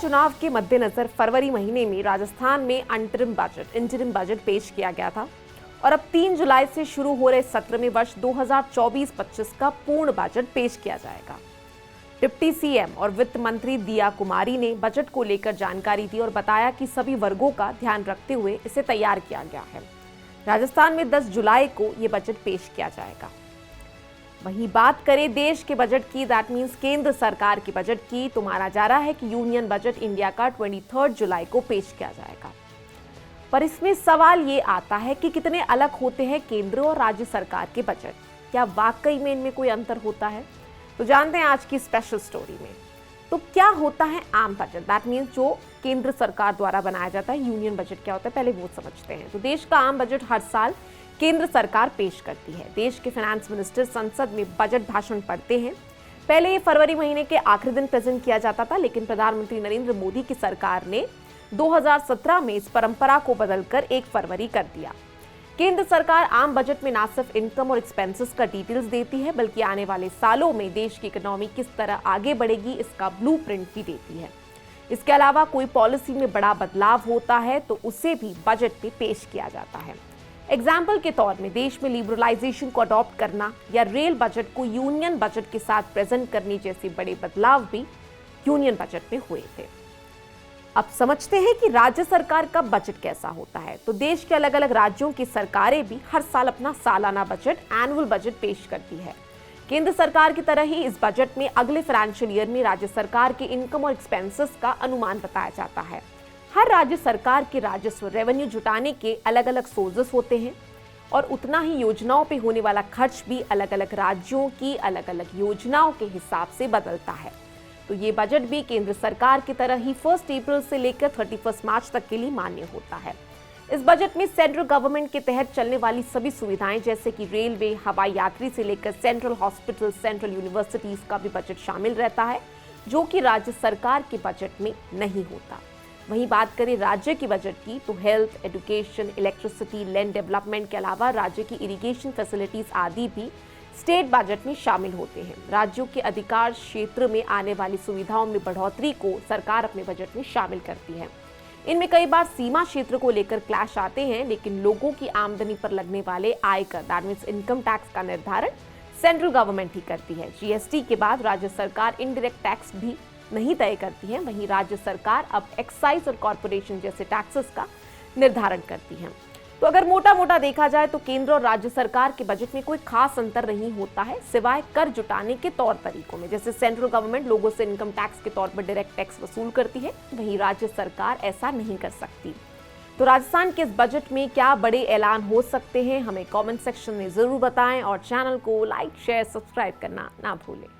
चुनाव के मद्देनजर फरवरी महीने में राजस्थान में इंटरिम बजट पेश किया गया था और अब 3 जुलाई से शुरू हो रहे सत्र में वर्ष 2024-25 का पूर्ण बजट पेश किया जाएगा। डिप्टी सीएम और वित्त मंत्री दिया कुमारी ने बजट को लेकर जानकारी दी और बताया कि सभी वर्गों का ध्यान रखते हुए इसे तैयार किया गया है। राजस्थान में 10 जुलाई को ये बजट पेश किया जाएगा। वहीं बात करें देश के बजट की, दैट मीन्स केंद्र सरकार के बजट की, तो माना जा रहा है कि यूनियन बजट इंडिया का 23 जुलाई को पेश किया जाएगा। पर इसमें सवाल ये आता है कि कितने अलग होते हैं केंद्र और राज्य सरकार के बजट, क्या वाकई में इनमें कोई अंतर होता है? तो जानते हैं आज की स्पेशल स्टोरी में। तो क्या होता है आम बजट, दैट मीन्स जो केंद्र सरकार द्वारा बनाया जाता है। यूनियन बजट क्या होता है पहले वो समझते हैं। तो देश का आम बजट हर साल केंद्र सरकार पेश करती है। देश के फाइनेंस मिनिस्टर संसद में बजट भाषण पढ़ते हैं। पहले ये फरवरी महीने के आखिरी दिन प्रेजेंट किया जाता था, लेकिन प्रधानमंत्री नरेंद्र मोदी की सरकार ने 2017 में इस परंपरा को बदलकर 1 फरवरी कर दिया। केंद्र सरकार आम बजट में न सिर्फ इनकम और एक्सपेंसेस का डिटेल्स देती है, बल्कि आने वाले सालों में देश की इकोनॉमी किस तरह आगे बढ़ेगी इसका ब्लूप्रिंट भी देती है। इसके अलावा कोई पॉलिसी में बड़ा बदलाव होता है तो उसे भी बजट में पेश किया जाता है। एग्जाम्पल के तौर में देश में लिबरलाइजेशन को अडॉप्ट करना या रेल बजट को यूनियन बजट के साथ प्रेजेंट करने जैसे बड़े बदलाव भी यूनियन बजट में हुए थे। अब समझते हैं कि राज्य सरकार का बजट कैसा होता है। तो देश के अलग अलग राज्यों की सरकारें भी हर साल अपना सालाना बजट, एनुअल बजट पेश करती है। केंद्र सरकार की तरह ही इस बजट में अगले फाइनेंशियल ईयर में राज्य सरकार के इनकम और एक्सपेंसेस का अनुमान बताया जाता है। हर राज्य सरकार के राजस्व रेवेन्यू जुटाने के अलग अलग सोर्सेस होते हैं और उतना ही योजनाओं पे होने वाला खर्च भी अलग अलग राज्यों की अलग अलग योजनाओं के हिसाब से बदलता है। तो ये बजट भी केंद्र सरकार की तरह ही 1 अप्रैल से लेकर 31 मार्च तक के लिए मान्य होता है। इस बजट में सेंट्रल गवर्नमेंट के तहत चलने वाली सभी सुविधाएं जैसे कि रेलवे, हवाई यात्री से लेकर सेंट्रल हॉस्पिटल, सेंट्रल यूनिवर्सिटीज का भी बजट शामिल रहता है, जो कि राज्य सरकार के बजट में नहीं होता। वहीं बात करें राज्य की बजट की, तो health, education, electricity, land development के अलावा राज्य की इरिगेशन फैसिलिटीज आदि भी स्टेट बजट में शामिल होते हैं। राज्यों के अधिकार क्षेत्र में आने वाली सुविधाओं में बढ़ोतरी को सरकार अपने बजट में शामिल करती है। इनमें कई बार सीमा क्षेत्र को लेकर क्लैश आते हैं, लेकिन लोगों की आमदनी पर लगने वाले आयकर, दैट मीन्स इनकम टैक्स का निर्धारण सेंट्रल गवर्नमेंट ही करती है। जीएसटी के बाद राज्य सरकार इनडायरेक्ट टैक्स भी नहीं तय करती है। वहीं राज्य सरकार अब एक्साइज और कॉर्पोरेशन जैसे टैक्सेस का निर्धारण करती है। तो अगर मोटा मोटा देखा जाए तो केंद्र और राज्य सरकार के बजट में कोई खास अंतर नहीं होता है, सिवाय कर जुटाने के तौर तरीकों में। जैसे सेंट्रल गवर्नमेंट लोगों से इनकम टैक्स के तौर पर डायरेक्ट टैक्स वसूल करती है, वहीं राज्य सरकार ऐसा नहीं कर सकती। तो राजस्थान के इस बजट में क्या बड़े ऐलान हो सकते हैं, हमें कमेंट सेक्शन में जरूर बताएं और चैनल को लाइक, शेयर, सब्सक्राइब करना ना भूलें।